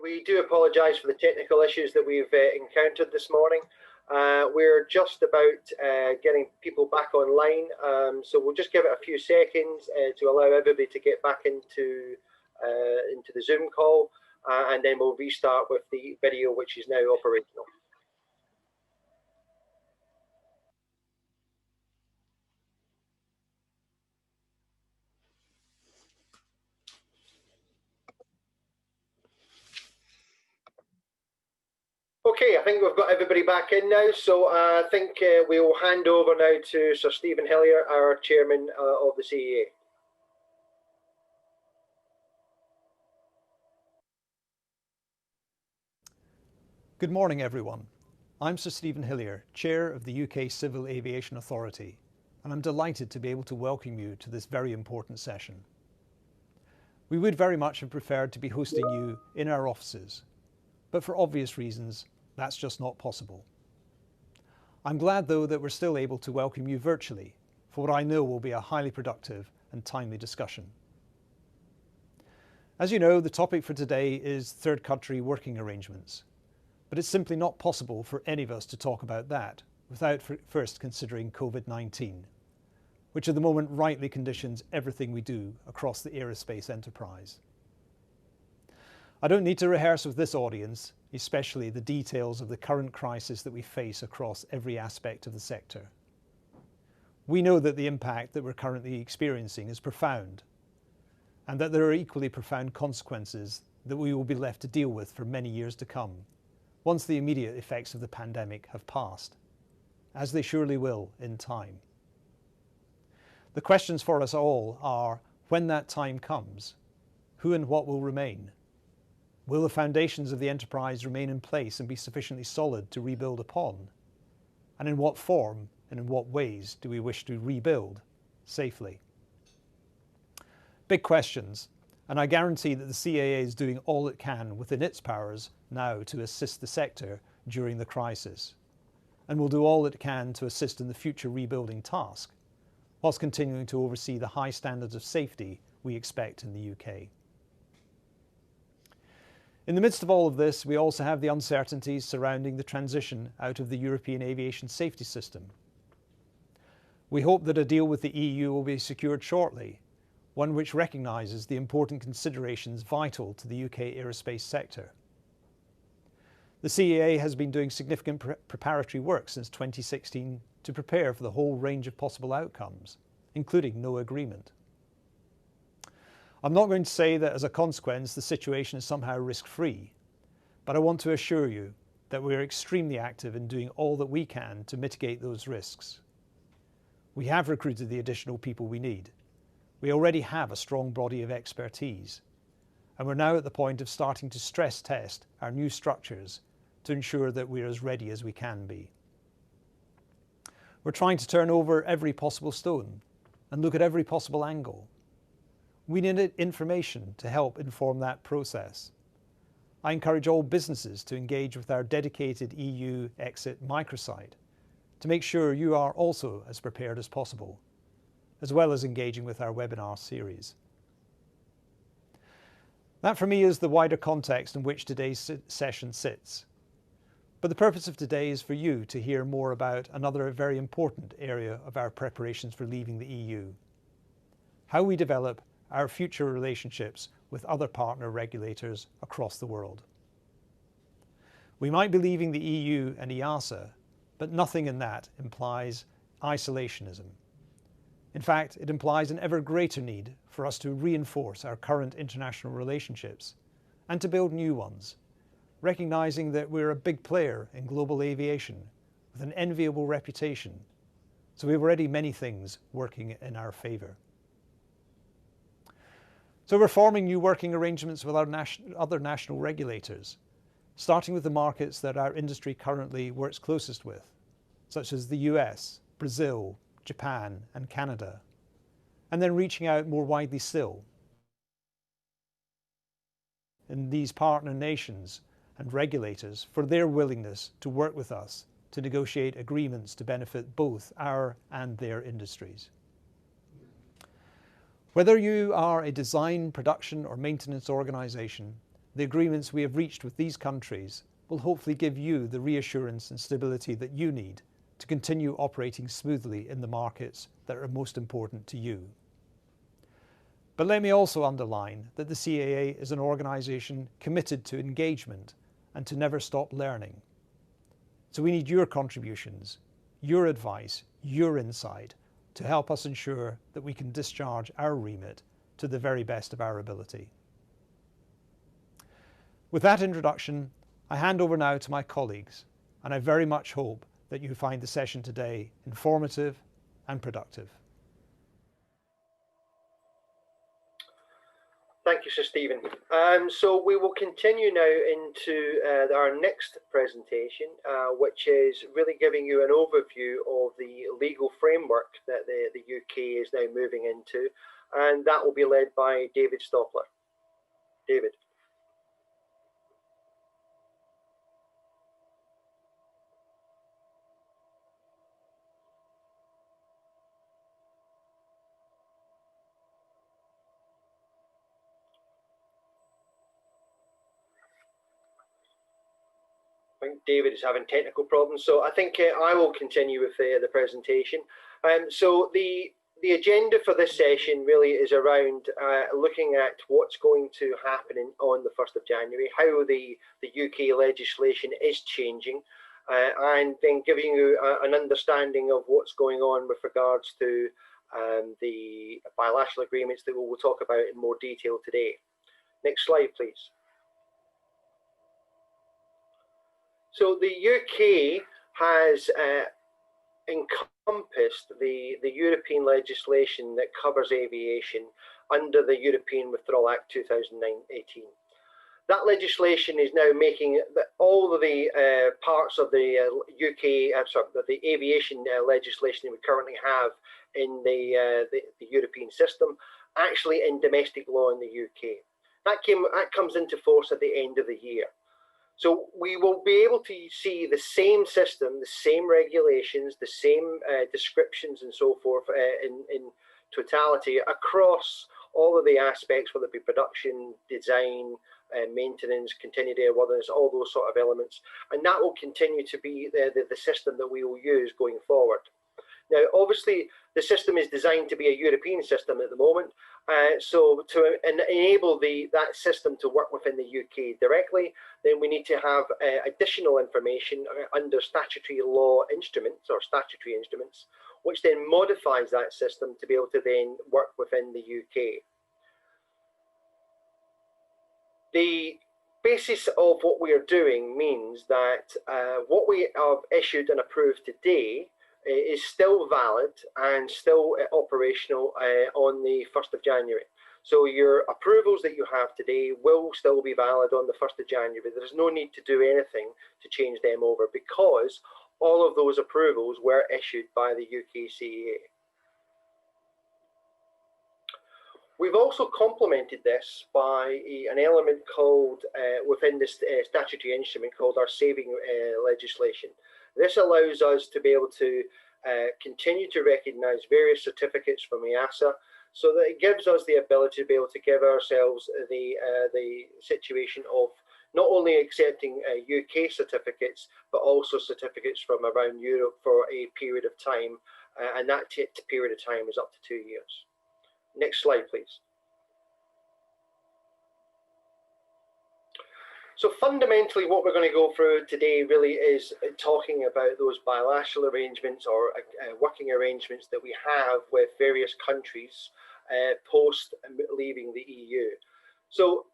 We do apologise for the technical issues that we've encountered this morning. We're just about getting people back online, so we'll just give it a few seconds to allow everybody to get back into the Zoom call, and then we'll restart with the video, which is now operational. Okay, I think we've got everybody back in now, so I think we'll hand over now to Sir Stephen Hillier, our Chairman of the CEA. Good morning, everyone. I'm Sir Stephen Hillier, Chair of the UK Civil Aviation Authority, and I'm delighted to be able to welcome you to this very important session. We would very much have preferred to be hosting you in our offices, but for obvious reasons, that's just not possible. I'm glad, though, that we're still able to welcome you virtually for what I know will be a highly productive and timely discussion. As you know, the topic for today is third country working arrangements, but it's simply not possible for any of us to talk about that without first considering COVID-19, which at the moment rightly conditions everything we do across the aerospace enterprise. I don't need to rehearse with this audience, especially the details of the current crisis that we face across every aspect of the sector. We know that the impact that we're currently experiencing is profound, and that there are equally profound consequences that we will be left to deal with for many years to come, once the immediate effects of the pandemic have passed, as they surely will in time. The questions for us all are, when that time comes, who and what will remain? Will the foundations of the enterprise remain in place and be sufficiently solid to rebuild upon? And in what form and in what ways do we wish to rebuild safely? Big questions, and I guarantee that the CAA is doing all it can within its powers now to assist the sector during the crisis, and will do all it can to assist in the future rebuilding task, whilst continuing to oversee the high standards of safety we expect in the UK. In the midst of all of this, we also have the uncertainties surrounding the transition out of the European aviation safety system. We hope that a deal with the EU will be secured shortly, one which recognises the important considerations vital to the UK aerospace sector. The CAA has been doing significant preparatory work since 2016 to prepare for the whole range of possible outcomes, including no agreement. I'm not going to say that as a consequence the situation is somehow risk-free, but I want to assure you that we are extremely active in doing all that we can to mitigate those risks. We have recruited the additional people we need. We already have a strong body of expertise, and we're now at the point of starting to stress test our new structures to ensure that we're as ready as we can be. We're trying to turn over every possible stone and look at every possible angle. We need information to help inform that process. I encourage all businesses to engage with our dedicated EU exit microsite to make sure you are also as prepared as possible, as well as engaging with our webinar series. That for me is the wider context in which today's session sits. But the purpose of today is for you to hear more about another very important area of our preparations for leaving the EU: how we develop our future relationships with other partner regulators across the world. We might be leaving the EU and EASA, but nothing in that implies isolationism. In fact, it implies an ever greater need for us to reinforce our current international relationships and to build new ones, recognising that we're a big player in global aviation with an enviable reputation, so we have already many things working in our favour. So we're forming new working arrangements with our other national regulators, starting with the markets that our industry currently works closest with, such as the US, Brazil, Japan and Canada, and then reaching out more widely still in these partner nations and regulators for their willingness to work with us to negotiate agreements to benefit both our and their industries. Whether you are a design, production or maintenance organisation, the agreements we have reached with these countries will hopefully give you the reassurance and stability that you need to continue operating smoothly in the markets that are most important to you. But let me also underline that the CAA is an organisation committed to engagement and to never stop learning. So we need your contributions, your advice, your insight to help us ensure that we can discharge our remit to the very best of our ability. With that introduction, I hand over now to my colleagues, and I very much hope that you find the session today informative and productive. Thank you, Sir Stephen. So we will continue now into our next presentation, which is really giving you an overview of the legal framework that the UK is now moving into, and that will be led by David Stoppler. David. I think David is having technical problems, so I think I will continue with the presentation. So the agenda for this session really is around looking at what's going to happen on the 1st of January, how the UK legislation is changing, and then giving you an understanding of what's going on with regards to the bilateral agreements that we will talk about in more detail today. Next slide, please. So the UK has encompassed the European legislation that covers aviation under the European Withdrawal Act 2018. That legislation is now making all of the parts of the the aviation legislation that we currently have in the European system actually in domestic law in the UK. That comes into force at the end of the year. So we will be able to see the same system, the same regulations, the same descriptions and so forth in totality across all of the aspects, whether it be production, design, maintenance, continued airworthiness, all those sort of elements. And that will continue to be the system that we will use going forward. Now, obviously, the system is designed to be a European system at the moment. So to enable that system to work within the UK directly, then we need to have additional information under statutory law instruments or statutory instruments, which then modifies that system to be able to then work within the UK. The basis of what we are doing means that what we have issued and approved today is still valid and still operational on the 1st of January. So your approvals that you have today will still be valid on the 1st of January. There's no need to do anything to change them over because all of those approvals were issued by the UK CAA. We've also complemented this by an element called, within this statutory instrument called our saving legislation. This allows us to be able to continue to recognise various certificates from EASA, so that it gives us the ability to be able to give ourselves the situation of not only accepting UK certificates, but also certificates from around Europe for a period of time, and that period of time is up to 2 years. Next slide, please. So fundamentally, what we're going to go through today really is talking about those bilateral arrangements or working arrangements that we have with various countries post leaving the EU. So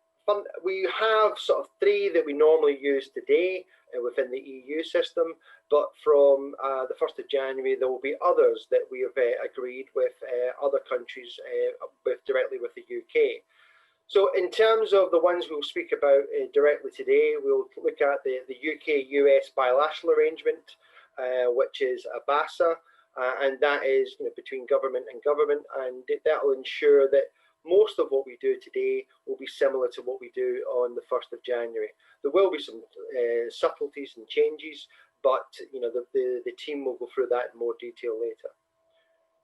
we have sort of 3 that we normally use today within the EU system, but from the 1st of January, there will be others that we have agreed with other countries directly with the UK. So in terms of the ones we'll speak about directly today, we'll look at the UK-US bilateral arrangement, which is a BASA, and that is between government and government, and that will ensure that most of what we do today will be similar to what we do on the 1st of January. There will be some subtleties and changes, but the team will go through that in more detail later.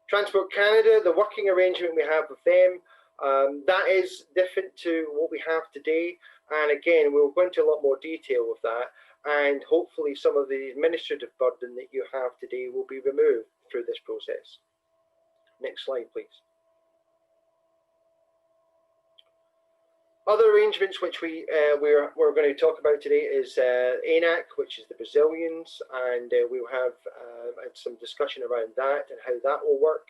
Transport Canada, the working arrangement we have with them, that is different to what we have today. And again, we'll go into a lot more detail with that, and hopefully some of the administrative burden that you have today will be removed through this process. Next slide, please. Other arrangements which we're going to talk about today is ANAC, which is the Brazilians, and we'll have some discussion around that and how that will work.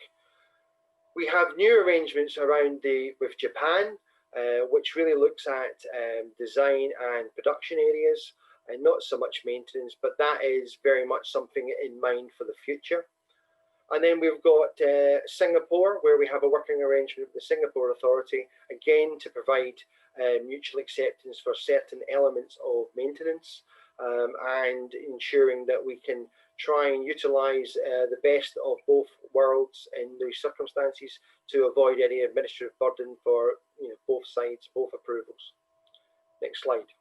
We have new arrangements around with Japan, which really looks at design and production areas, and not so much maintenance, but that is very much something in mind for the future. And then we've got Singapore, where we have a working arrangement with the Singapore Authority, again to provide mutual acceptance for certain elements of maintenance, and ensuring that we can try and utilise the best of both worlds in these circumstances to avoid any administrative burden for both sides, both approvals. Next slide.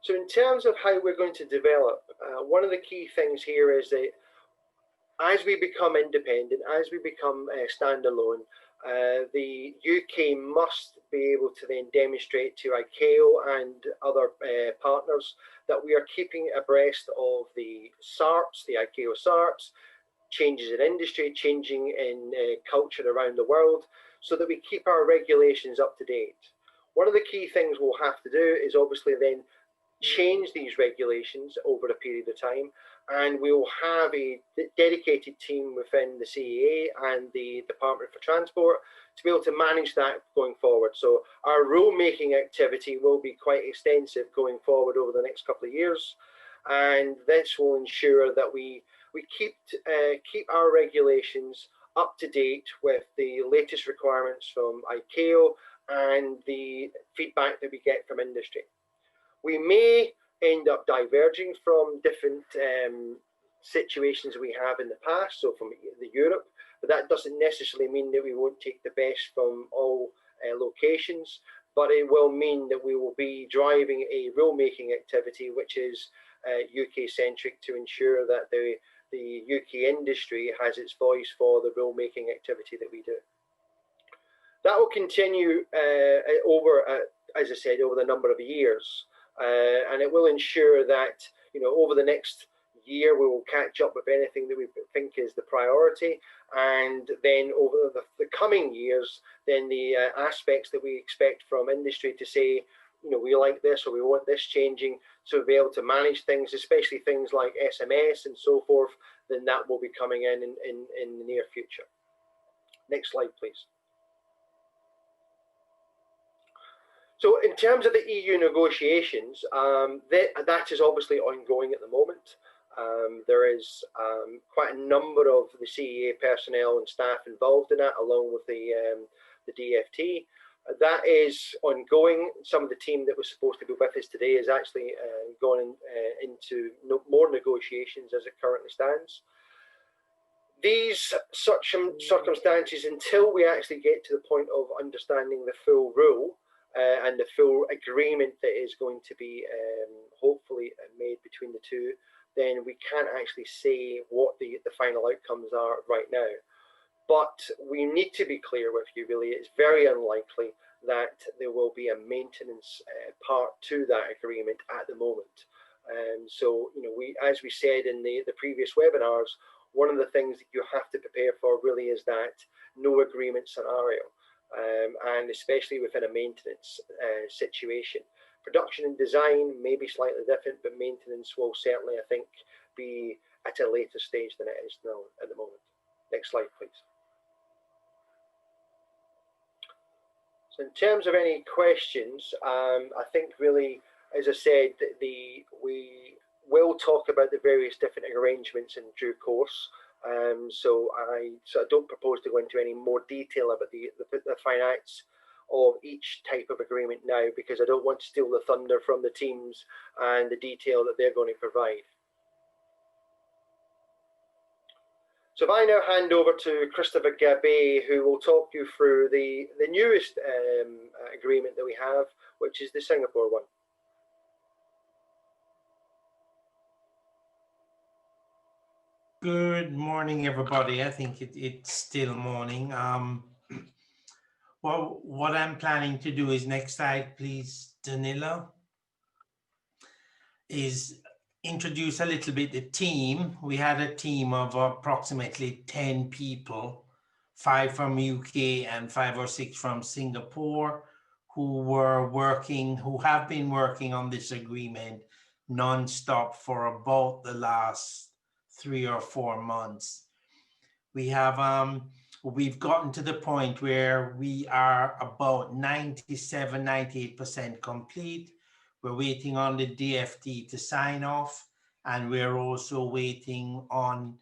So in terms of how we're going to develop, one of the key things here is that as we become independent, as we become standalone, the UK must be able to then demonstrate to ICAO and other partners that we are keeping abreast of the SARPs, the ICAO SARPs, changes in industry, changing in culture around the world, so that we keep our regulations up to date. One of the key things we'll have to do is obviously then change these regulations over a period of time, and we will have a dedicated team within the CAA and the Department for Transport to be able to manage that going forward. So our rulemaking activity will be quite extensive going forward over the next couple of years, and this will ensure that we keep our regulations up to date with the latest requirements from ICAO and the feedback that we get from industry. We may end up diverging from different situations we have in the past, so from the Europe, but that doesn't necessarily mean that we won't take the best from all locations, but it will mean that we will be driving a rulemaking activity which is UK-centric to ensure that the UK industry has its voice for the rulemaking activity that we do. That will continue as I said, over the number of years. And it will ensure that over the next year we will catch up with anything that we think is the priority, and then over the coming years, then the aspects that we expect from industry to say, we like this or we want this changing, so we'll be able to manage things, especially things like SMS and so forth, then that will be coming in the near future. Next slide, please. So in terms of the EU negotiations, that is obviously ongoing at the moment. There is quite a number of the CEA personnel and staff involved in that, along with the DFT. That is ongoing. Some of the team that was supposed to be with us today is actually going into more negotiations as it currently stands. These such circumstances, until we actually get to the point of understanding the full rule, and the full agreement that is going to be hopefully made between the two, then we can't actually say what the final outcomes are right now. But we need to be clear with you, really, it's very unlikely that there will be a maintenance part to that agreement at the moment. So, as we said in the previous webinars, one of the things that you have to prepare for really is that no agreement scenario. And especially within a maintenance situation. Production and design may be slightly different, but maintenance will certainly, I think, be at a later stage than it is now at the moment. Next slide, please. So in terms of any questions, I think really, as I said, we will talk about the various different arrangements in due course. So I don't propose to go into any more detail about the finance of each type of agreement now, because I don't want to steal the thunder from the teams and the detail that they're going to provide. So if I now hand over to Christopher Gabay, who will talk you through the newest agreement that we have, which is the Singapore one. Good morning, everybody. I think it's still morning. Well, what I'm planning to do is, next slide, please, Danilo, is introduce a little bit the team. We had a team of approximately 10 people, 5 from UK and 5 or 6 from Singapore, who have been working on this agreement non-stop for about the last 3 or 4 months. We've gotten to the point where we are about 97, 98% complete. We're waiting on the DFT to sign off, and we're also waiting on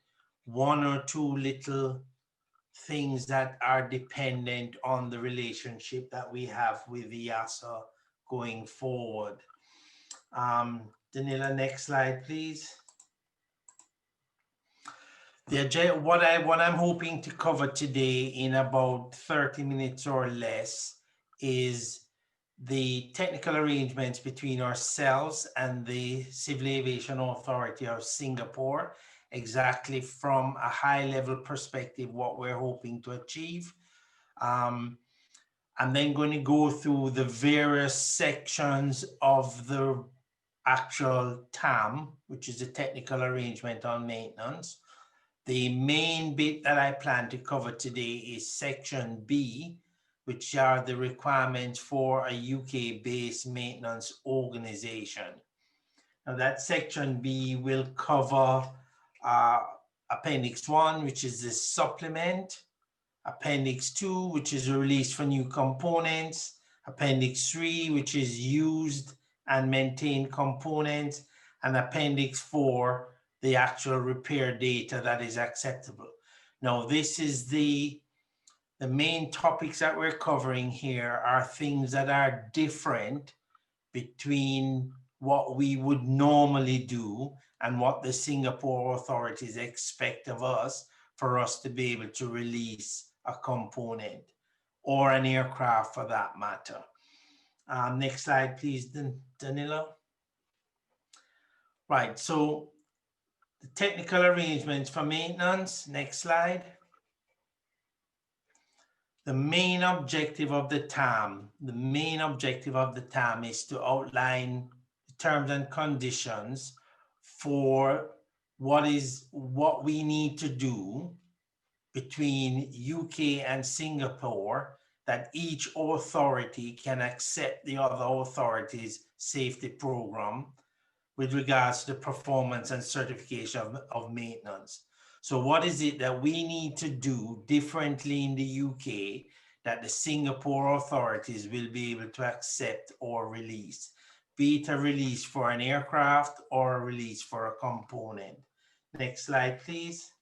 1 or 2 little things that are dependent on the relationship that we have with EASA going forward. Danila, next slide, please. What I'm hoping to cover today in about 30 minutes or less is the technical arrangements between ourselves and the Civil Aviation Authority of Singapore, exactly from a high level perspective, what we're hoping to achieve. I'm then going to go through the various sections of the actual TAM, which is a technical arrangement on maintenance. The main bit that I plan to cover today is section B, which are the requirements for a UK-based maintenance organization. Now that section B will cover Appendix 1, which is the supplement, Appendix 2, which is a release for new components, Appendix 3, which is used and maintained components, and Appendix 4, the actual repair data that is acceptable. Now, this is the main topics that we're covering here are things that are different between what we would normally do and what the Singapore authorities expect of us for us to be able to release a component or an aircraft for that matter. Next slide, please, Danilo. Right, so the technical arrangements for maintenance, next slide. The main objective of the TAM is to outline the terms and conditions for what we need to do between UK and Singapore, that each authority can accept the other authority's safety program with regards to the performance and certification of maintenance. So what is it that we need to do differently in the UK that the Singapore authorities will be able to accept or release, be it a release for an aircraft or a release for a component? Next slide, please.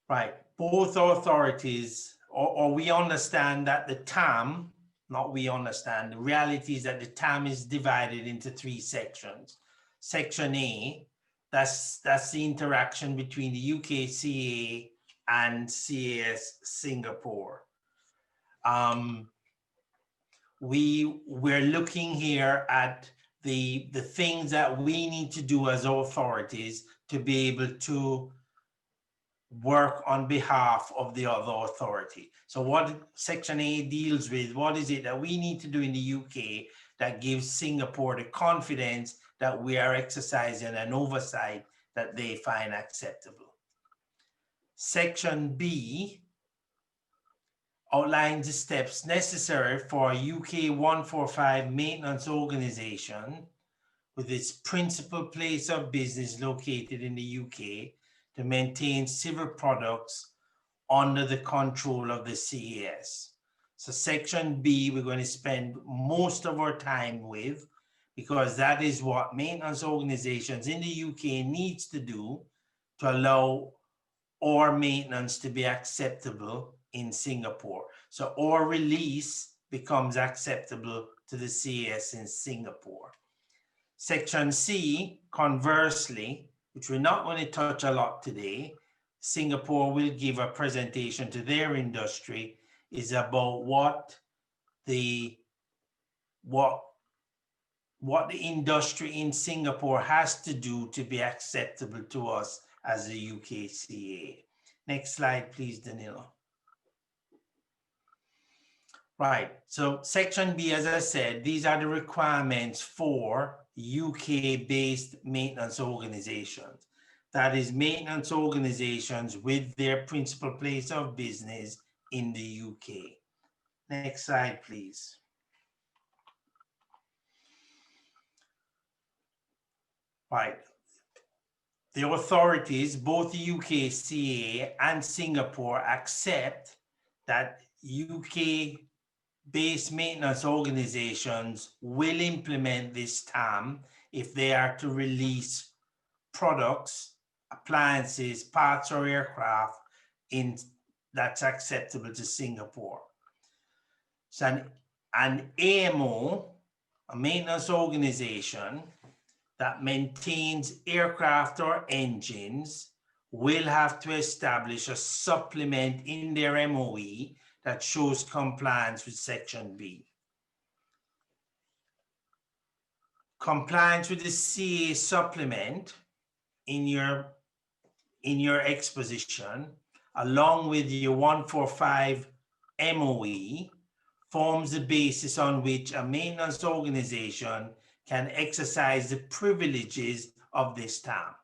Right, both authorities, or we understand that the TAM, the reality is that the TAM is divided into 3 sections. Section A, that's the interaction between the UK CAA and CAS Singapore. We're looking here at the things that we need to do as authorities to be able to work on behalf of the other authority. So what Section A deals with, what is it that we need to do in the UK that gives Singapore the confidence that we are exercising an oversight that they find acceptable. Section B outlines the steps necessary for a UK 145 maintenance organization with its principal place of business located in the UK to maintain civil products under the control of the CAS. So Section B, we're going to spend most of our time with, because that is what maintenance organizations in the UK needs to do to allow our maintenance to be acceptable in Singapore. So our release becomes acceptable to the CAS in Singapore. Section C, conversely, which we're not going to touch a lot today, Singapore will give a presentation to their industry, is about what the industry in Singapore has to do to be acceptable to us as a UKCA. Next slide, please, Danilo. Right. So Section B, as I said, these are the requirements for UK-based maintenance organizations. That is, maintenance organizations with their principal place of business in the UK. Next slide, please. Right. The authorities, both the UK CA and Singapore, accept that UK-based maintenance organizations will implement this TAM if they are to release products, appliances, parts, or aircraft that's acceptable to Singapore. So an AMO, a maintenance organization that maintains aircraft or engines, will have to establish a supplement in their MOE that shows compliance with Section B. Compliance with the CA supplement in your exposition, along with your 145 MOE, forms the basis on which a maintenance organization can exercise the privileges of this TAM.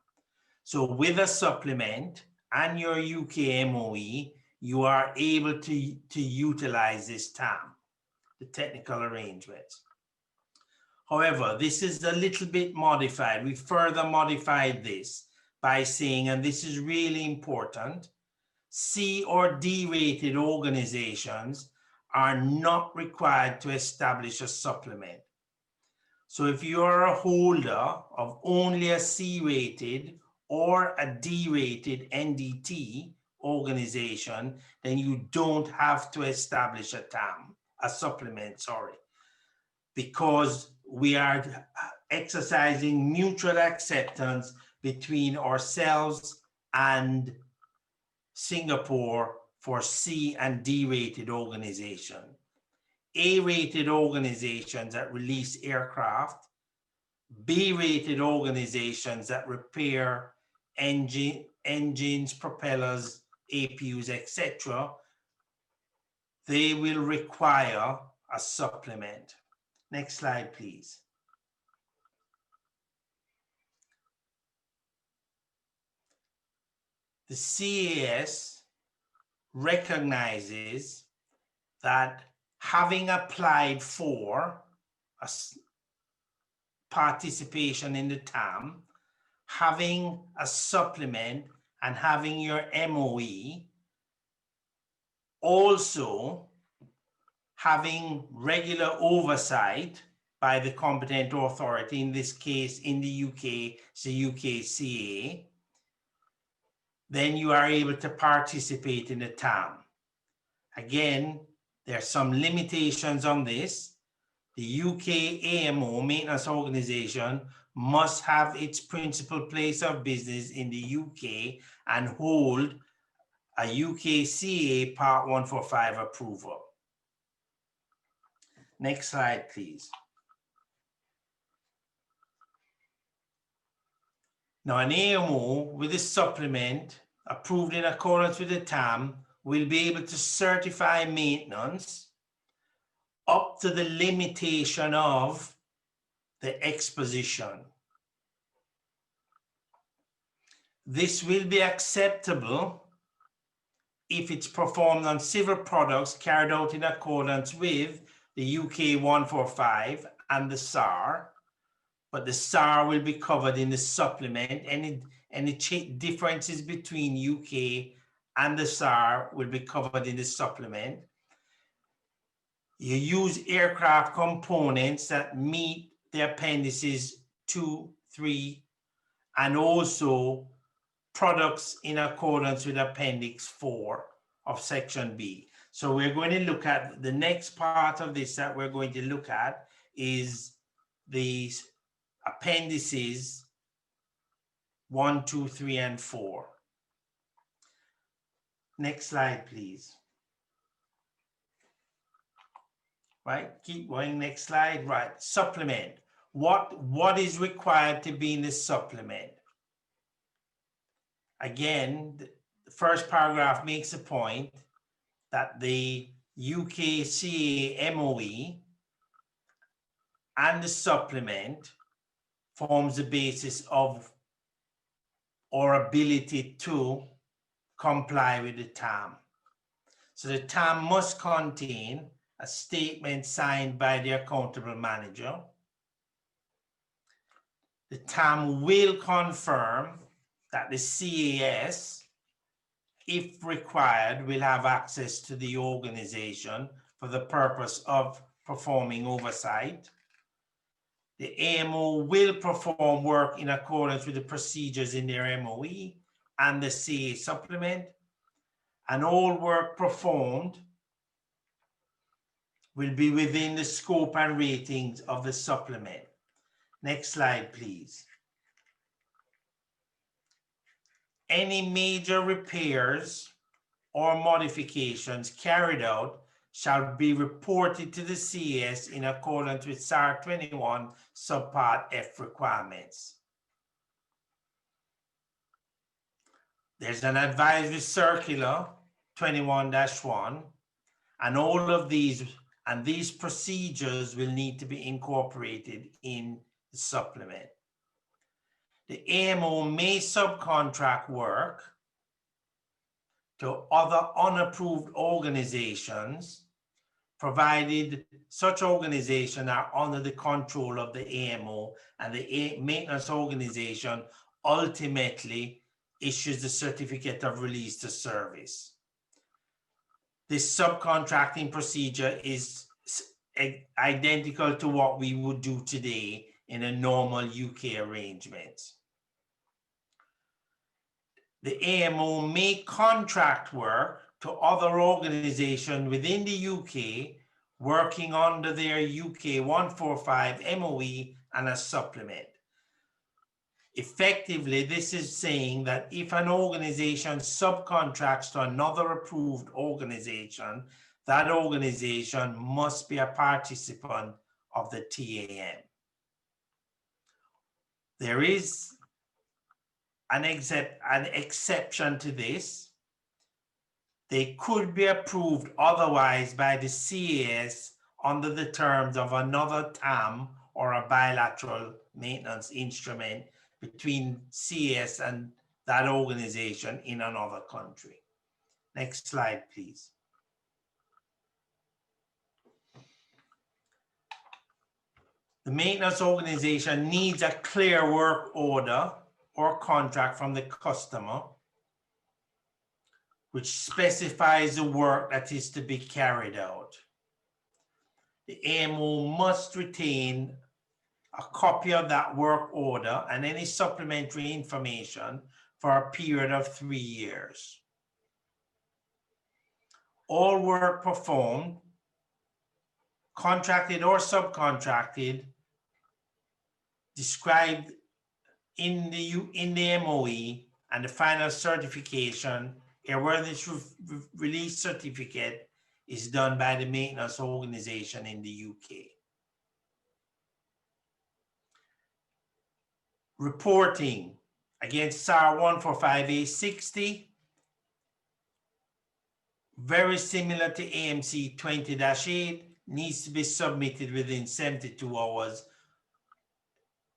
So with a supplement and your UK MOE, you are able to utilize this TAM, the technical arrangements. However, this is a little bit modified. We further modified this by saying, and this is really important, C or D rated organizations are not required to establish a supplement. So if you are a holder of only a C rated or a D rated NDT organization, then you don't have to establish a TAM, a supplement, sorry, because we are exercising mutual acceptance between ourselves and Singapore for C and D rated organization. A-rated organizations that release aircraft, B-rated organizations that repair engines, propellers, APUs, etc., they will require a supplement. Next slide, please. The CAS recognizes that having applied for a participation in the TAM, having a supplement and having your MOE, also having regular oversight by the competent authority, in this case in the UK, it's the UKCA, then you are able to participate in the TAM. Again, there are some limitations on this. The UK AMO, Maintenance Organization, must have its principal place of business in the UK and hold a UKCA Part 145 approval. Next slide, please. Now, an AMO with a supplement approved in accordance with the TAM will be able to certify maintenance up to the limitation of the exposition. This will be acceptable if it's performed on civil products carried out in accordance with the UK 145 and the SAR, but the SAR will be covered in the supplement. Any differences between UK and the SAR will be covered in the supplement. You use aircraft components that meet the appendices 2, 3, and also products in accordance with Appendix 4 of Section B. So we're going to look at the next part of this that we're going to look at is the appendices 1, 2, 3, and 4. Next slide, please. Right, keep going, next slide. Right, supplement. What is required to be in the supplement? Again, the first paragraph makes a point that the UKCA MOE and the supplement forms the basis of our ability to comply with the TAM. So the TAM must contain a statement signed by the accountable manager. The TAM will confirm that the CAS, if required, will have access to the organization for the purpose of performing oversight. The AMO will perform work in accordance with the procedures in their MOE and the CA supplement, and all work performed will be within the scope and ratings of the supplement. Next slide, please. Any major repairs or modifications carried out shall be reported to the CAS in accordance with SAR 21 subpart F requirements. There's an advisory circular 21-1, and all of these procedures will need to be incorporated in the supplement. The AMO may subcontract work to other unapproved organizations, provided such organizations are under the control of the AMO, and the maintenance organization ultimately issues the certificate of release to service. This subcontracting procedure is identical to what we would do today in a normal UK arrangement. The AMO may contract work to other organizations within the UK working under their UK 145 MOE and a supplement. Effectively, this is saying that if an organization subcontracts to another approved organization, that organization must be a participant of the TAM. There is an exception to this. They could be approved otherwise by the CAS under the terms of another TAM or a bilateral maintenance instrument between CAS and that organization in another country. Next slide, please. The maintenance organization needs a clear work order or contract from the customer which specifies the work that is to be carried out. The AMO must retain a copy of that work order and any supplementary information for a period of 3 years. All work performed, contracted or subcontracted, described in the MOE and the final certification, airworthiness release certificate, is done by the maintenance organization in the UK. Reporting against SAR 145A60, very similar to AMC 20-8, needs to be submitted within 72 hours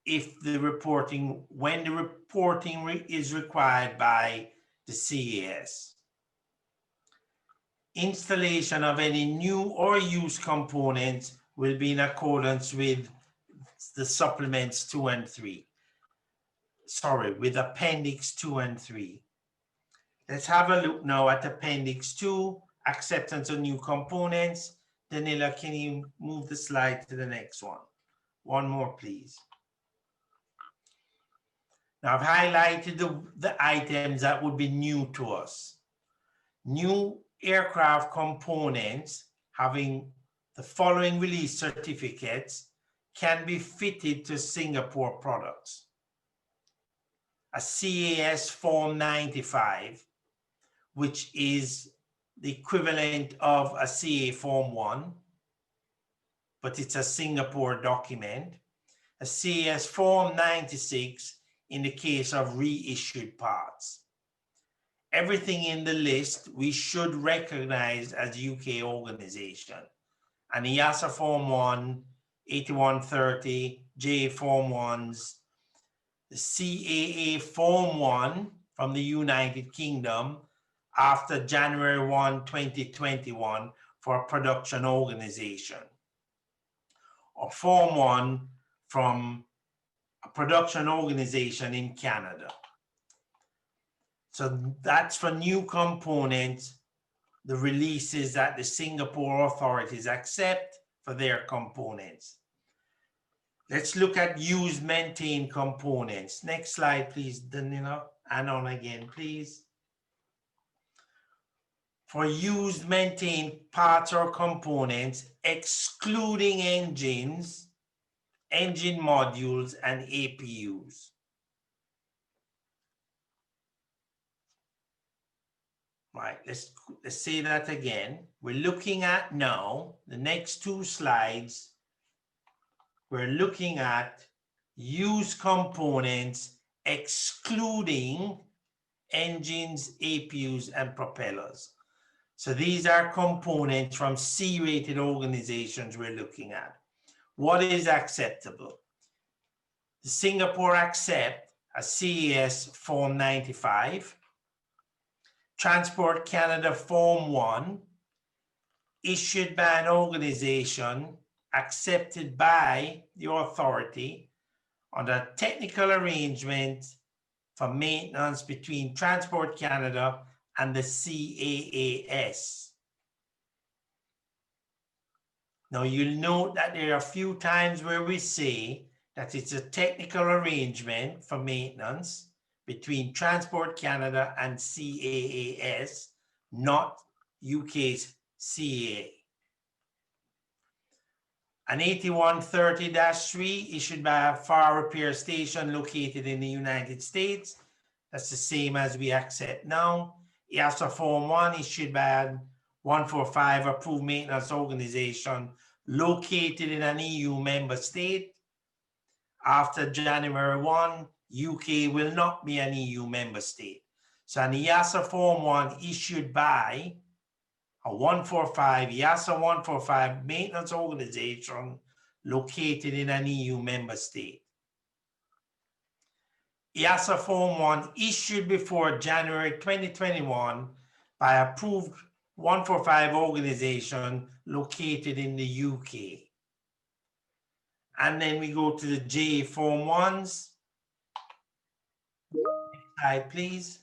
when the reporting is required by the CAS. Installation of any new or used components will be in accordance with the supplements 2 and 3. Sorry, with Appendix 2 and 3. Let's have a look now at Appendix 2, acceptance of new components. Danila, can you move the slide to the next one? One more, please. Now I've highlighted the items that would be new to us. New aircraft components having the following release certificates can be fitted to Singapore products. A CAS Form 95, which is the equivalent of a CA Form 1, but it's a Singapore document. A CAS Form 96 in the case of reissued parts. everything in the list we should recognize as UK organization. And EASA Form 1, 8130, J Form 1s, the CAA Form 1 from the United Kingdom after January 1, 2021 for a production organization, or Form 1 from a production organization in Canada. So that's for new components, the releases that the Singapore authorities accept for their components. Let's look at used maintained components. Next slide, please, Danila. And on again, please. For used maintained parts or components, excluding engines, engine modules, and APUs. Right, let's say that again. We're looking at now, the next two slides, we're looking at used components excluding engines, APUs, and propellers. So these are components from C-rated organizations we're looking at. What is acceptable? The Singapore accept a CAS Form 95, Transport Canada Form 1, issued by an organization accepted by the authority under technical arrangement for maintenance between Transport Canada and the CAAS. Now you'll note that there are a few times where we say that it's a technical arrangement for maintenance between Transport Canada and CAAS, not UK's CAA. An 8130-3 issued by a fire repair station located in the United States. That's the same as we accept now. EASA Form 1 issued by a 145 approved maintenance organization located in an EU member state. After January 1, UK will not be an EU member state. So an EASA Form 1 issued by a 145, EASA 145 maintenance organization located in an EU member state. EASA Form 1 issued before January 2021 by approved 145 organization located in the UK. And then we go to the J Form 1s. Next slide, please.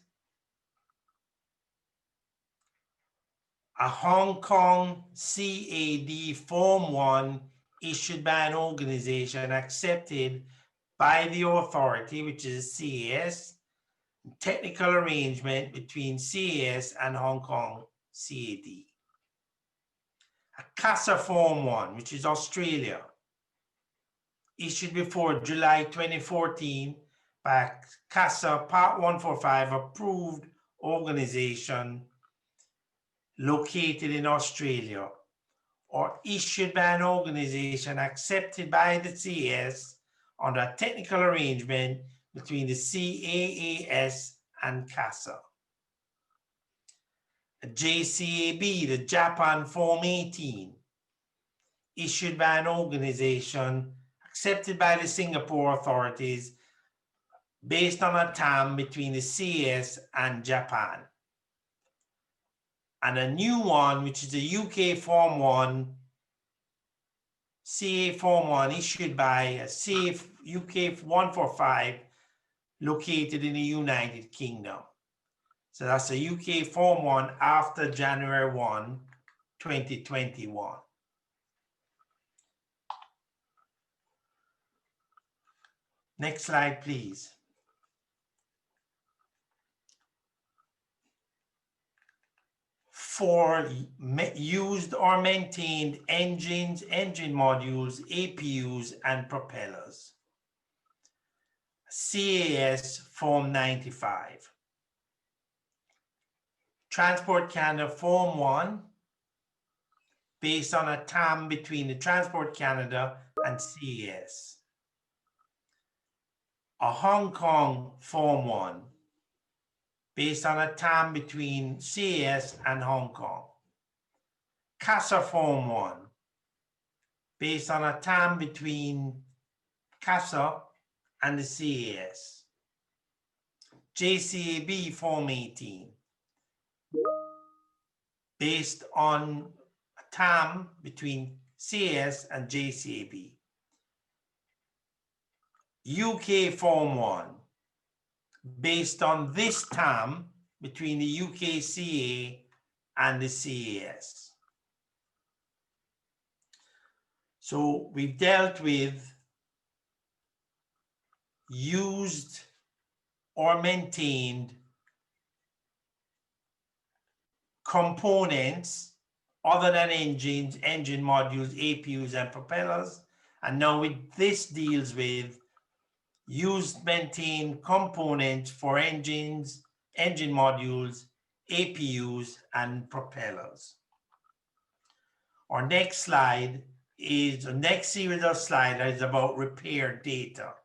A Hong Kong CAD Form 1 issued by an organization accepted by the authority, which is CAS, technical arrangement between CAS and Hong Kong CAD. A CASA Form 1, which is Australia, issued before July 2014 by CASA Part 145 approved organization located in Australia, or issued by an organization accepted by the CAS under a technical arrangement between the CAAS and CASA. A JCAB, the Japan Form 18, issued by an organization accepted by the Singapore authorities based on a TAM between the CAS and Japan. And a new one, which is the UK Form 1, CA Form 1, issued by a CA UK 145 located in the United Kingdom. So that's a UK Form 1 after January 1, 2021. Next slide, please. For used or maintained engines, engine modules, APUs, and propellers. CAS Form 95. Transport Canada Form 1, based on a TAM between the Transport Canada and CAS. A Hong Kong Form 1, based on a TAM between CAS and Hong Kong. CASA Form 1, based on a TAM between CASA and the CAS. JCAB Form 18, based on a TAM between CAS and JCAB. UK Form 1, based on this TAM between the UKCA and the CAS. So we've dealt with used or maintained components other than engines, engine modules, APUs, and propellers. And now this deals with used, maintained components for engines, engine modules, APUs, and propellers. Our next slide is, the next series of slides is about repair data.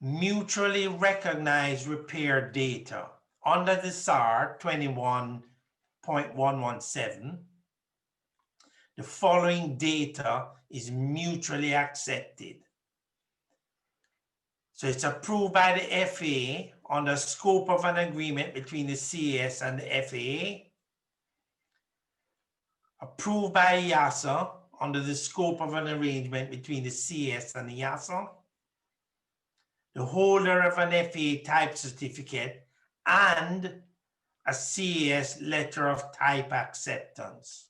Mutually recognized repair data. Under the SAR 21.117, the following data is mutually accepted. So it's approved by the FAA on the scope of an agreement between the CAS and the FAA. Approved by EASA under the scope of an arrangement between the CAS and the EASA. The holder of an FAA type certificate and a CAS letter of type acceptance.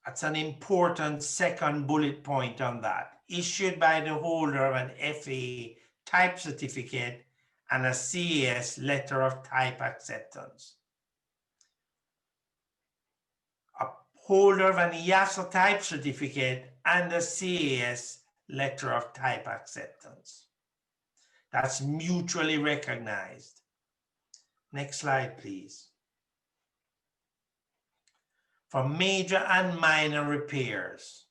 That's an important second bullet point on that. Issued by the holder of an FAA type certificate and a CAS letter of type acceptance. A holder of an EASA type certificate and a CAS letter of type acceptance. That's mutually recognized. Next slide, please. For major and minor repairs.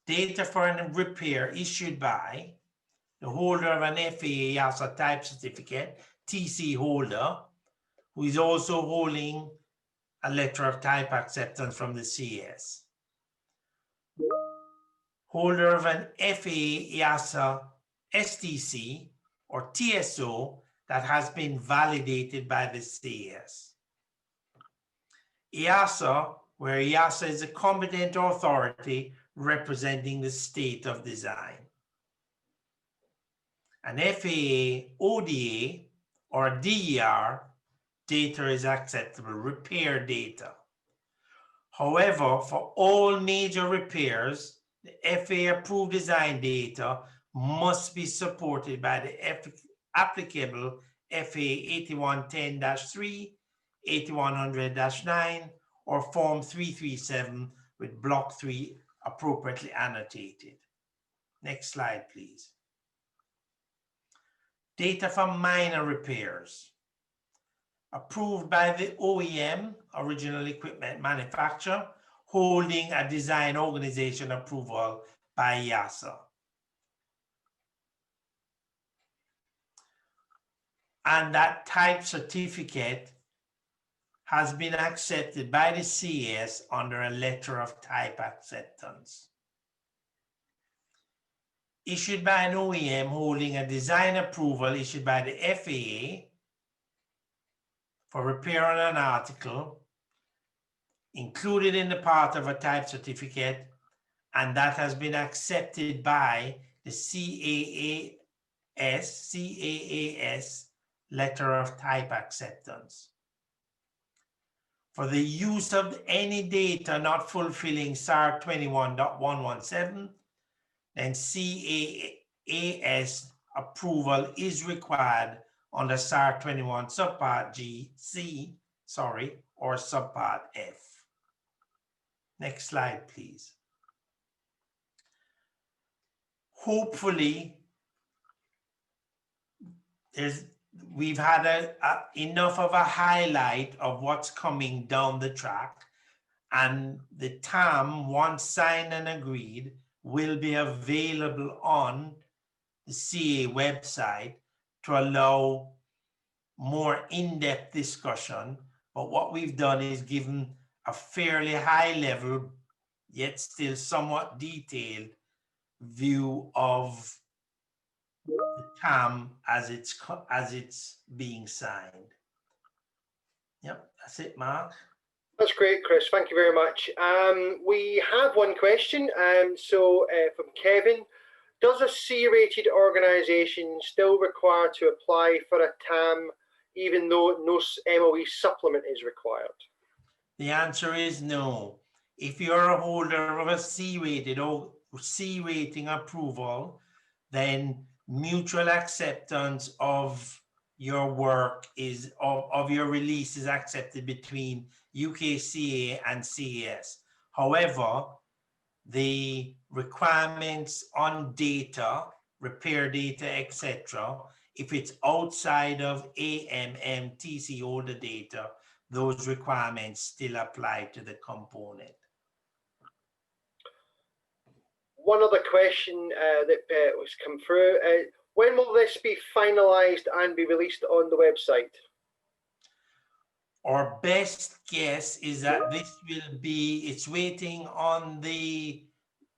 Data for a repair issued by the holder of an FAA EASA type certificate, TC holder, who is also holding a letter of type acceptance from the CS. Holder of an FAA EASA STC or TSO that has been validated by the CS. EASA, where EASA is a competent authority representing the state of design. An FAA ODA or DER data is acceptable, repair data. However, for all major repairs, the FAA approved design data must be supported by the applicable FAA 8110-3, 8100-9, or Form 337 with Block 3 appropriately annotated. Next slide, please. Data for minor repairs. Approved by the OEM, original equipment manufacturer, holding a design organization approval by EASA. And that type certificate has been accepted by the CS under a letter of type acceptance. Issued by an OEM holding a design approval issued by the FAA for repair on an article included in the part of a type certificate, and that has been accepted by the CAAS letter of type acceptance. For the use of any data not fulfilling SAR 21.117, then CAAS approval is required under SAR 21 subpart or subpart F. Next slide, please. Hopefully, we've had enough of a highlight of what's coming down the track, and the TAM, once signed and agreed, will be available on the CA website to allow more in-depth discussion. But what we've done is given a fairly high level, yet still somewhat detailed view of the TAM as it's being signed. Yep, that's it, Mark. That's great, Chris. Thank you very much. We have one question. From Kevin, does a C-rated organisation still require to apply for a TAM even though no MOE supplement is required? The answer is no. If you're a holder of a C-rated or C rating approval, then mutual acceptance of your work is of your release is accepted between UKCA and CAS. However, the requirements on data, repair data, etc., if it's outside of AMM TC holder data, those requirements still apply to the component. One other question that was come through. When will this be finalised and be released on the website? Our best guess is that this will be, it's waiting on the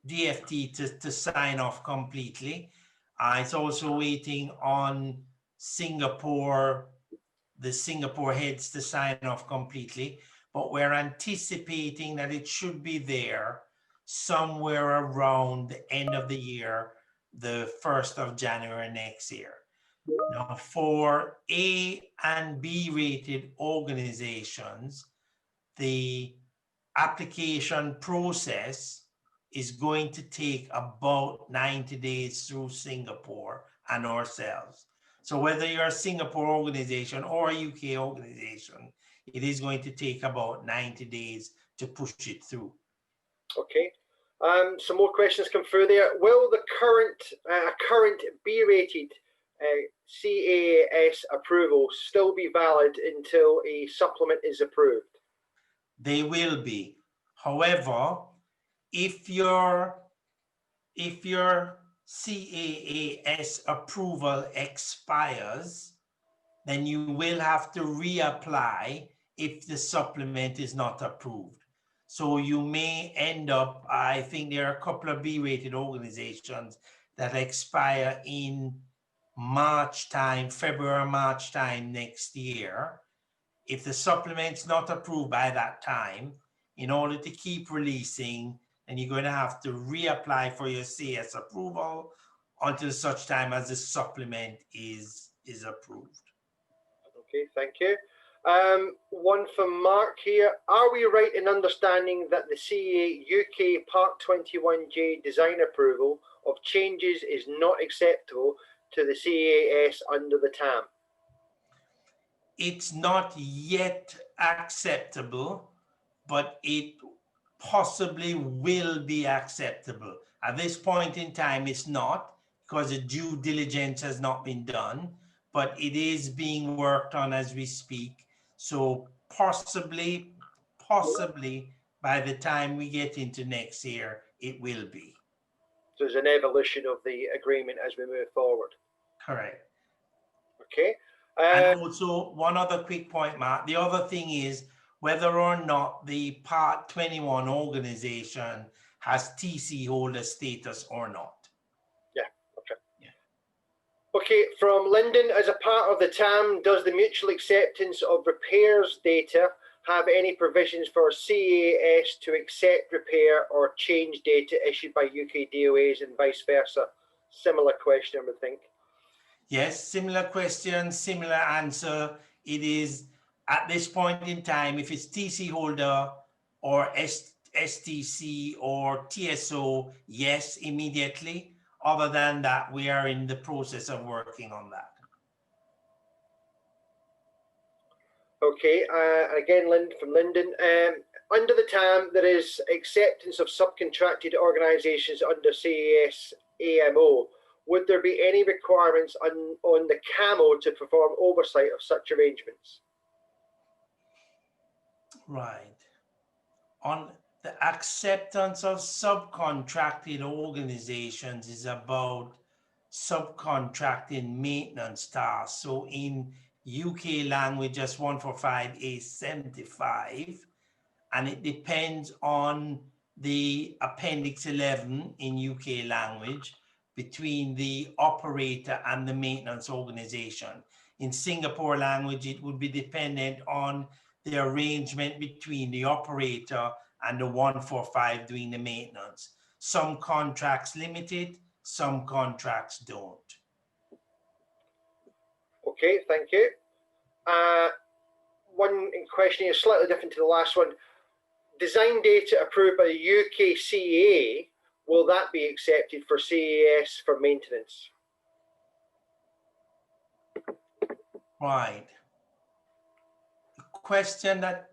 DFT to sign off completely. It's also waiting on Singapore, the Singapore heads to sign off completely, but we're anticipating that it should be there somewhere around the end of the year, the 1st of January next year. Now, for A and B rated organizations, the application process is going to take about 90 days through Singapore and ourselves. So whether you're a Singapore organization or a UK organization, it is going to take about 90 days to push it through. Okay. Some more questions come through there. Will the current B-rated CAS approval still be valid until a supplement is approved? They will be. However, if your CAAS approval expires, then you will have to reapply if the supplement is not approved. So you may end up, I think there are a couple of B-rated organizations that expire in March time, February, March time next year. If the supplement's not approved by that time, in order to keep releasing, then you're going to have to reapply for your CS approval until such time as the supplement is approved. Okay, thank you. One from Mark here. Are we right in understanding that the CA UK Part 21J design approval of changes is not acceptable to the CAS under the TAM? It's not yet acceptable, but it possibly will be acceptable. At this point in time, it's not, because the due diligence has not been done, but it is being worked on as we speak. So possibly by the time we get into next year, it will be. So there's an evolution of the agreement as we move forward. Correct. Okay. And also one other quick point, Mark. The other thing is whether or not the Part 21 organization has TC holder status or not. Yeah, okay. Yeah. Okay, from Lyndon, as a part of the TAM, does the mutual acceptance of repairs data have any provisions for CAS to accept repair or change data issued by UK DOAs and vice versa? Similar question, I would think. Yes, similar question, similar answer. It is at this point in time, if it's TC holder or STC or TSO, yes, immediately. Other than that, we are in the process of working on that. Okay, again, from Lyndon. Under the TAM, there is acceptance of subcontracted organisations under CAS AMO. Would there be any requirements on the CAMO to perform oversight of such arrangements? Right. On the acceptance of subcontracted organizations is about subcontracting maintenance tasks. So in UK language, just 145A75, and it depends on the Appendix 11 in UK language between the operator and the maintenance organization. In Singapore language, it would be dependent on the arrangement between the operator and the 145 doing the maintenance. Some contracts limited, some contracts don't. Okay, thank you. One in question is slightly different to the last one. Design data approved by the UK CAA, will that be accepted for CAS for maintenance? Right. The question that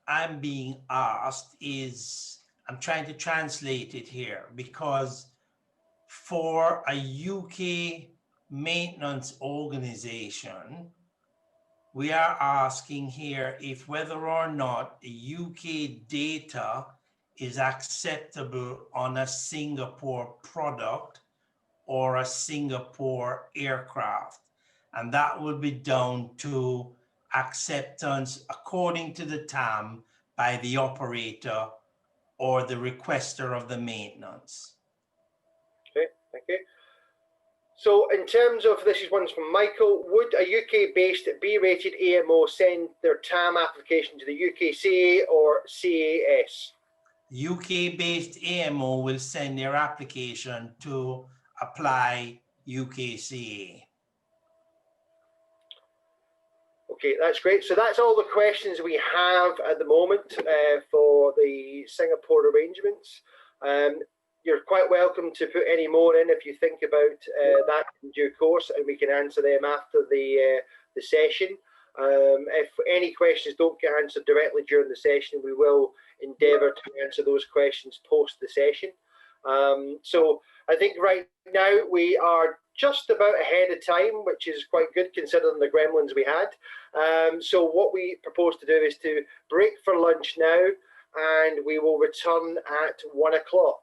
I'm being asked is, I'm trying to translate it here, because for a UK maintenance organization, we are asking here if whether or not the UK data is acceptable on a Singapore product or a Singapore aircraft. And that will be down to acceptance according to the TAM by the operator or the requester of the maintenance. Okay, thank you. So in terms of, this is one from Michael, would a UK-based B-rated AMO send their TAM application to the UK CAA or CAS? UK-based AMO will send their application to apply UK CAA. Okay, that's great. So that's all the questions we have at the moment for the Singapore arrangements. You're quite welcome to put any more in if you think about that in due course, and we can answer them after the session. If any questions don't get answered directly during the session, we will endeavour to answer those questions post the session. So I think right now we are just about ahead of time, which is quite good considering the gremlins we had. So what we propose to do is to break for lunch now, and we will return at 1 o'clock.